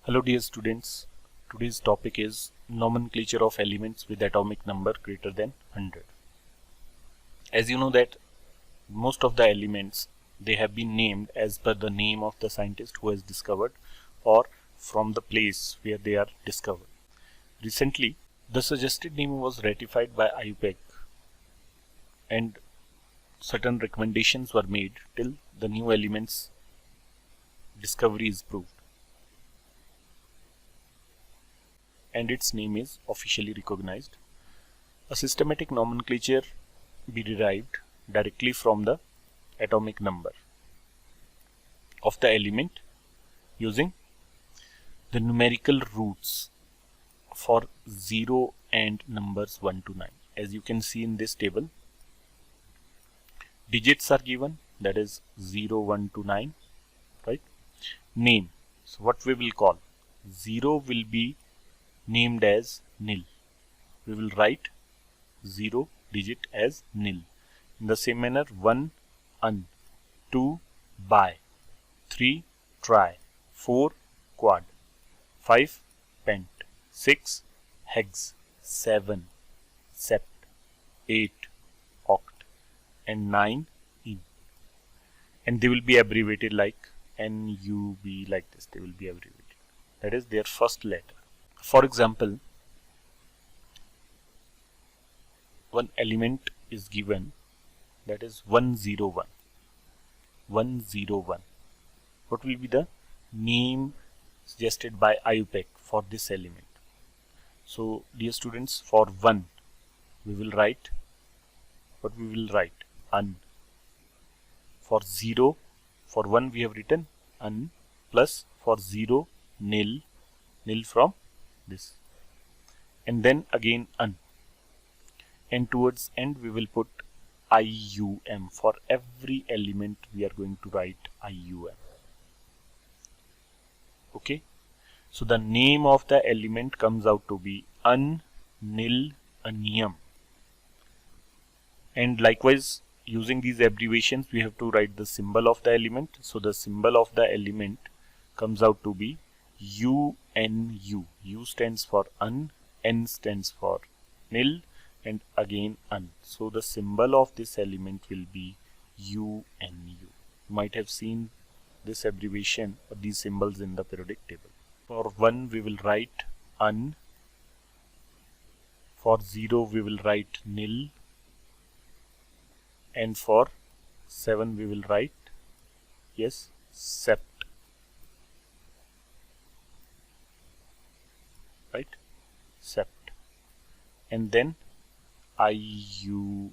Hello dear students, today's topic is nomenclature of elements with atomic number greater than 100. As you know that most of the elements, they have been named as per the name of the scientist who has discovered or from the place where they are discovered. Recently, the suggested name was ratified by IUPAC and certain recommendations were made till the new elements discovery is proved, and its name is officially recognized. A systematic nomenclature be derived directly from the atomic number of the element using the numerical roots for 0 and numbers 1 to 9. As you can see in this table, digits are given, that is 0, 1 to 9, right? Name, so what we will call 0 will be named as nil. We will write 0 digit as nil. In the same manner, 1 un, 2 bi, 3 tri, 4 quad, 5 pent, 6 hex, 7 sept, 8 oct, and 9 in. And they will be abbreviated like NUB, like this. They will be abbreviated. That is their first letter. For example, one element is given, that is 101. 101. What will be the name suggested by IUPAC for this element? So, dear students, for 1, we will write, what we will write? Un. For 0, for 1 we have written un, plus for 0, nil, nil from this, and then again un, and towards end we will put IUM. For every element we are going to write IUM. Okay, so the name of the element comes out to be un, nil, anium, and likewise using these abbreviations we have to write the symbol of the element. So the symbol of the element comes out to be UNU. U stands for un, N stands for nil, and again un. So the symbol of this element will be UNU. You might have seen this abbreviation or these symbols in the periodic table. For 1 we will write un, for 0 we will write nil, and for 7 we will write, yes, sept, right, sept, and then IUM.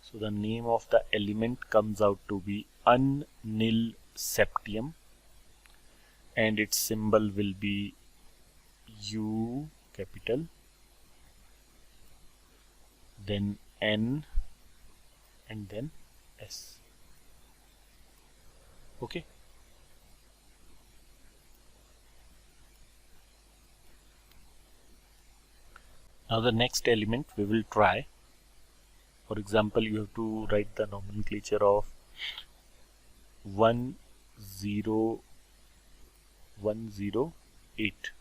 So the name of the element comes out to be un, nil, septium, and its symbol will be U capital, then N, and then S. Okay. Now the next element we will try. For example, you have to write the nomenclature of 10108.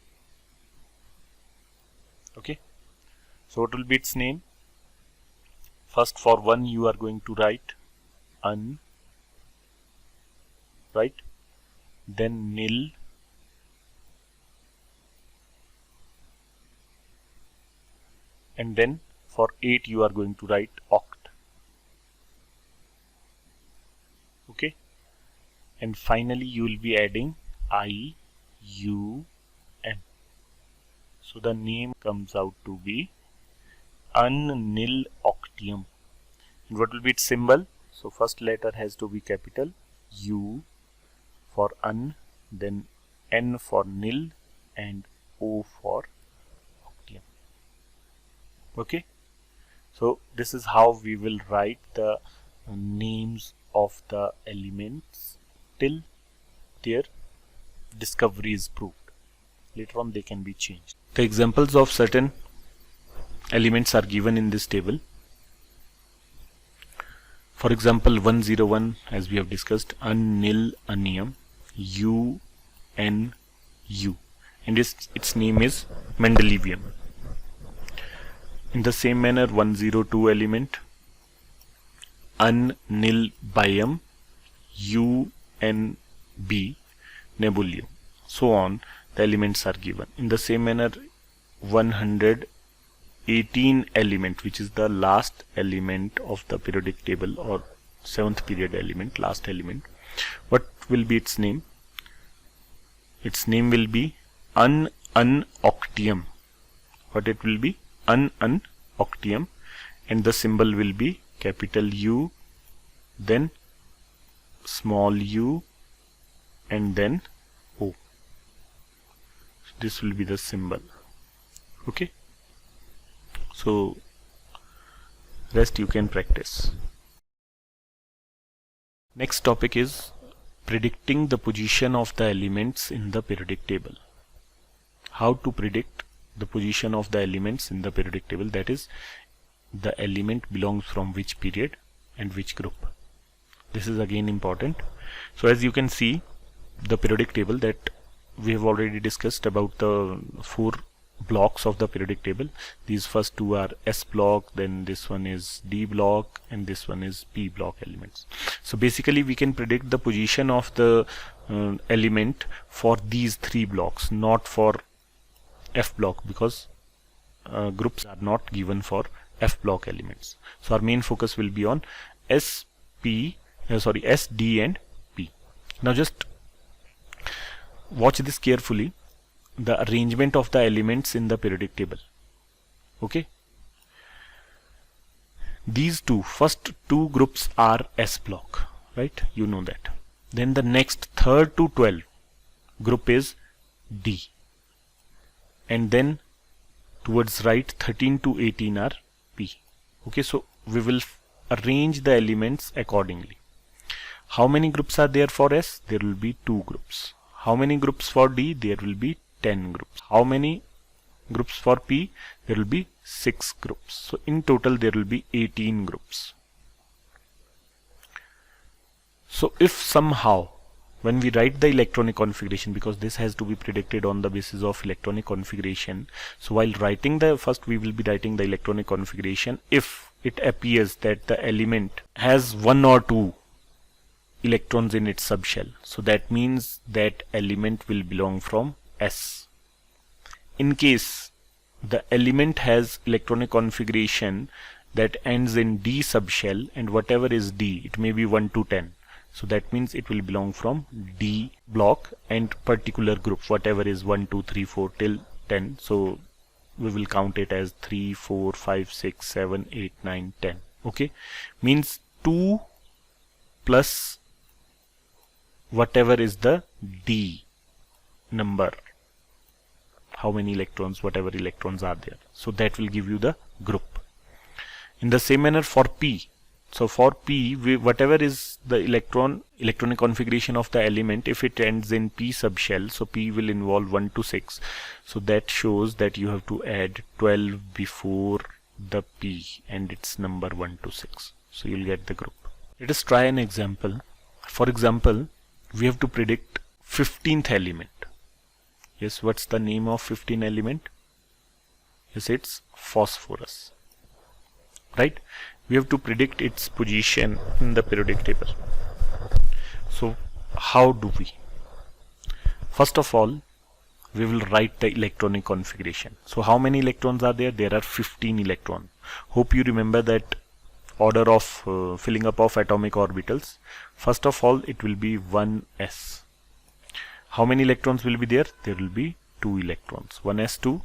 Okay. So what will be its name? First, for 1 you are going to write un, right, then nil, and then for 8 you are going to write oct. Okay, and finally you will be adding IUM. So the name comes out to be un, nil, octium. And what will be its symbol? So first letter has to be capital U for un, then N for nil, and O for octium. Okay, so this is how we will write the names of the elements till their discovery is proved. Later on they can be changed. The examples of certain elements are given in this table. For example, 101, as we have discussed, un, nil, anium, and its name is Mendelevium. In the same manner, 102 element Unnilbium UNB Nebulium. So on, the elements are given. In the same manner, 118 element, which is the last element of the periodic table, or 7th period element, last element. What will be its name? Its name will be Unoctium. What it will be? Unoctium, and the symbol will be capital U, then small u, and then O. This will be the symbol. Okay, so rest you can practice. Next topic is predicting the position of the elements in the periodic table. How to predict the position of the elements in the periodic table, that is, the element belongs from which period and which group. This is again important. So as you can see, the periodic table that we have already discussed about the 4 blocks of the periodic table. These first 2 are S block, then this one is D block, and this one is P block elements. So basically we can predict the position of the element for these 3 blocks, not for F block, because groups are not given for F block elements. So our main focus will be on S, D and P. Now just watch this carefully, the arrangement of the elements in the periodic table. Okay, these first two groups are S block, right? You know that. Then the next 3rd to 12 group is D, and then towards right 13 to 18 are P. Okay, so we will arrange the elements accordingly. How many groups are there for S? There will be 2 groups. How many groups for D? There will be 10 groups. How many groups for P? There will be 6 groups. So in total there will be 18 groups. So if somehow when we write the electronic configuration, because this has to be predicted on the basis of electronic configuration, so while writing first we will be writing the electronic configuration. If it appears that the element has 1 or 2 electrons in its subshell, so that means that element will belong from S. In case the element has electronic configuration that ends in D subshell, and whatever is D, it may be 1 to 10, so that means it will belong from D block and particular group, whatever is 1, 2, 3, 4 till 10. So we will count it as 3, 4, 5, 6, 7, 8, 9, 10. Okay, means 2 plus whatever is the D number, how many electrons, whatever electrons are there, so that will give you the group. In the same manner for P, so for P, whatever is the electronic configuration of the element, if it ends in P subshell, so P will involve 1 to 6, so that shows that you have to add 12 before the P and its number 1 to 6, so you'll get the group. Let us try an example. For example, we have to predict 15th element. Yes, what's the name of 15th element? Yes, it's phosphorus, right? We have to predict its position in the periodic table. So how do we? First of all, we will write the electronic configuration. So how many electrons are there? There are 15 electrons. Hope you remember that order of filling up of atomic orbitals. First of all, it will be 1s. How many electrons will be there? There will be 2 electrons, 1s2.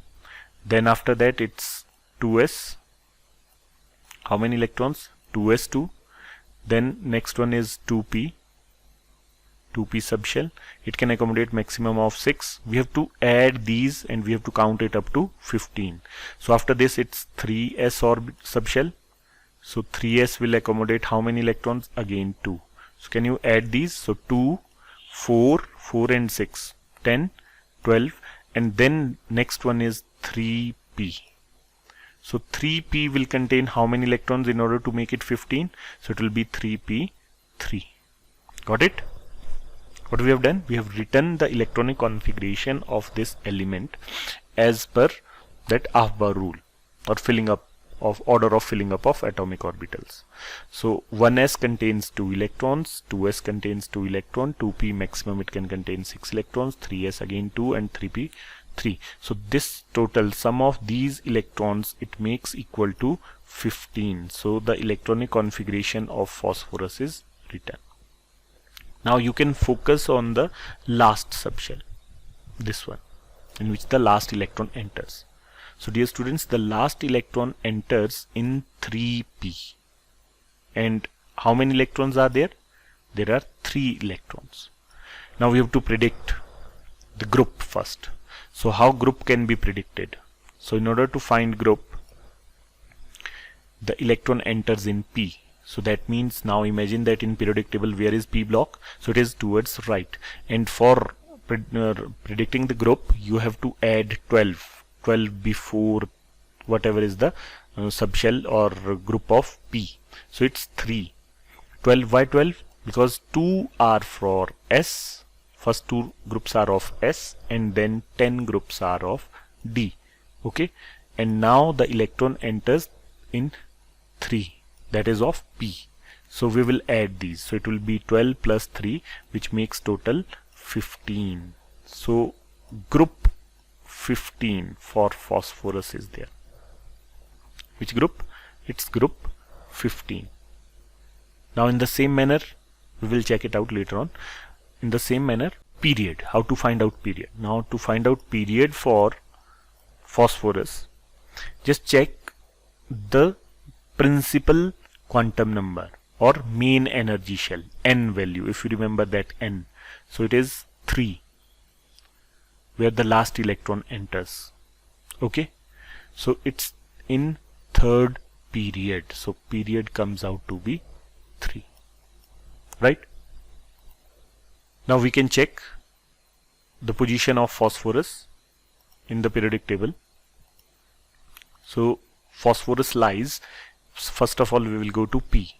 Then after that it's 2s. How many electrons? 2s2. Then next one is 2p subshell. It can accommodate maximum of 6. We have to add these and we have to count it up to 15. So after this it's 3s subshell. So 3s will accommodate how many electrons? Again 2. So can you add these? So 2, 4 and 6, 10, 12, and then next one is 3p. So 3p will contain how many electrons in order to make it 15? So it will be 3p3. Got it? What we have done, we have written the electronic configuration of this element as per that Aufbau rule, or filling up of order of filling up of atomic orbitals. So 1s contains 2 electrons, 2s contains 2 electrons, 2p maximum it can contain 6 electrons, 3s again 2, and 3p 3. So this total sum of these electrons it makes equal to 15. So the electronic configuration of phosphorus is written. Now you can focus on the last subshell, this one, in which the last electron enters. So dear students, the last electron enters in 3p. And how many electrons are there? There are 3 electrons. Now we have to predict the group first. So how group can be predicted? So in order to find group, the electron enters in p. So that means, now imagine that in periodic table where is p block? So it is towards right. And for predicting the group, you have to add 12 before whatever is the subshell or group of p. So it's 3. 12. Why 12? Because 2 are for S. First 2 groups are of S, and then 10 groups are of D. Okay. And now the electron enters in 3. That is of P. So we will add these. So it will be 12 plus 3, which makes total 15. So group 15 for phosphorus is there. Which group? It's group 15. Now in the same manner, we will check it out later on. In the same manner, period. How to find out period? Now to find out period for phosphorus, just check the principal quantum number or main energy shell, n value, if you remember that n. So it is 3, where the last electron enters. Okay, so it's in 3rd period. So period comes out to be 3, right? Now we can check the position of phosphorus in the periodic table. So phosphorus lies, first of all we will go to P.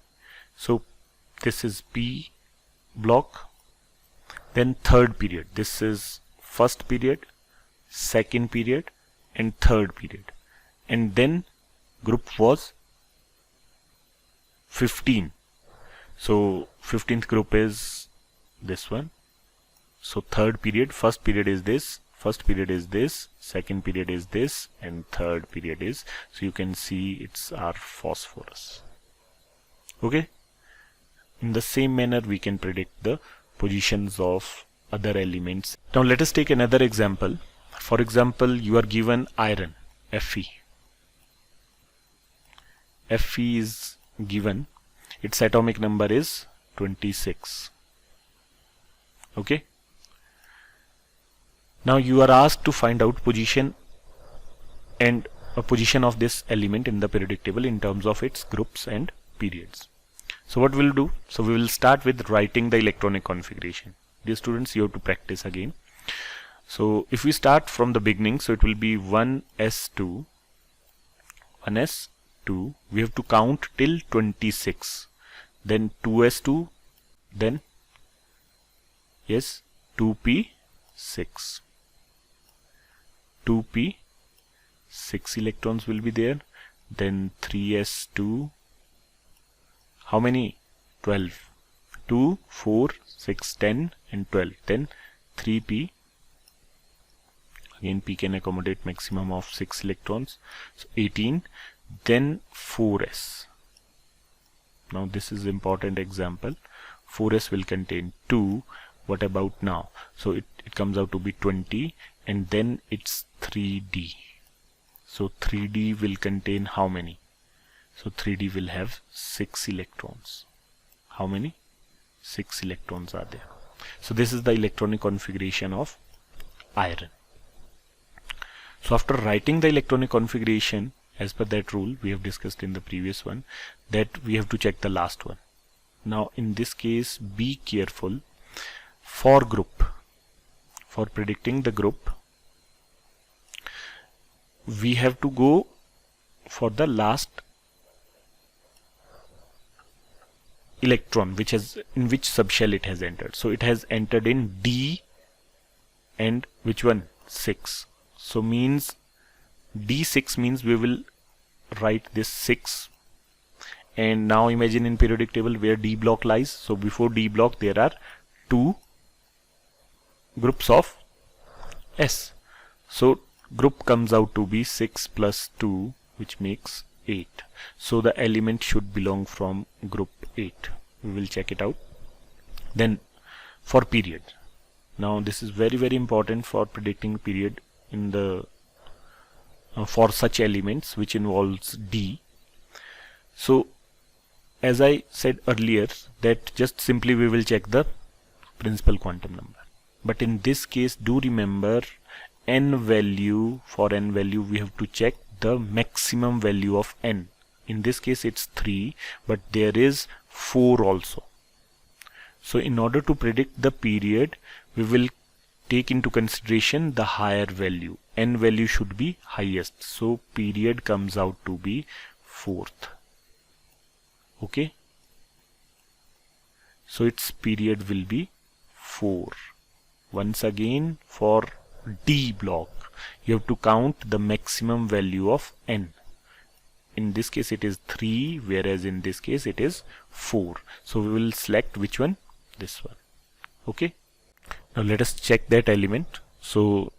So this is P block, then 3rd period. This is 1st period, 2nd period, and 3rd period. And then group was 15. So 15th group is this one. So 3rd period, 1st period is this, 1st period is this, 2nd period is this, and 3rd period is, so you can see it's our phosphorus. Okay. In the same manner we can predict the positions of other elements. Now let us take another example. For example, you are given iron, Fe. Fe is given, its atomic number is 26. Okay. Now you are asked to find out position and a position of this element in the periodic table in terms of its groups and periods. So what we'll do? So we will start with writing the electronic configuration. Dear students, you have to practice again. So if we start from the beginning, so it will be 1s2, 1s2, we have to count till 26, then 2s2, then yes 2p6, 2p, 6 electrons will be there, then 3s2, how many? 12, 2, 4, 6, 10 and 12, then 3p, again p can accommodate maximum of 6 electrons, so 18, then 4s. Now this is important example, 4s will contain 2, what about now? So it comes out to be 20, and then it's 3d. So 3d will contain how many? So 3d will have 6 electrons. How many? 6 electrons are there. So this is the electronic configuration of iron. So after writing the electronic configuration as per that rule we have discussed in the previous one, that we have to check the last one. Now in this case, be careful for group. For predicting the group, we have to go for the last electron, which has in which subshell it has entered. So it has entered in D and which one? 6. So means D6 means we will write this 6. And now imagine in periodic table where D block lies. So before D block there are 2 groups of S. So group comes out to be 6 plus 2, which makes 8. So the element should belong from group 8. We will check it out. Then for period. Now this is very important for predicting period in the for such elements which involves D. So as I said earlier that just simply we will check the principal quantum number. But in this case do remember n value, for n value we have to check the maximum value of n. In this case it's 3, but there is 4 also. So in order to predict the period we will take into consideration the higher value. N value should be highest. So period comes out to be 4th. Okay. So its period will be 4. Once again for D block you have to count the maximum value of n. In this case it is 3, whereas in this case it is 4. So we will select which one? This one. Okay. Now let us check that element. So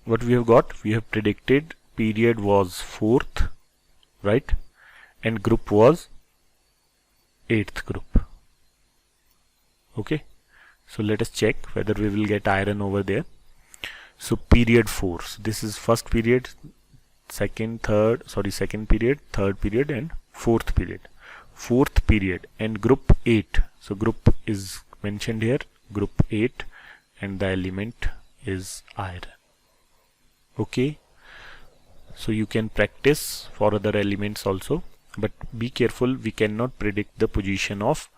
what we have got? We have predicted period was 4th, right? And group was 8th group. Okay. So let us check whether we will get iron over there. So period 4. So this is first period, second period, third period and fourth period. Fourth period and group 8. So group is mentioned here, group 8, and the element is iron. Okay. So you can practice for other elements also, but be careful, we cannot predict the position of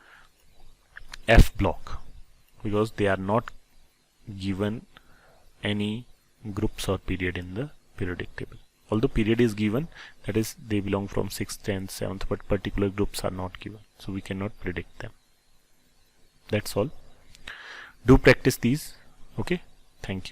F block because they are not given any groups or period in the periodic table. Although period is given, that is they belong from 6th, 10th, 7th, but particular groups are not given, so we cannot predict them. That's all. Do practice these. Okay. Thank you.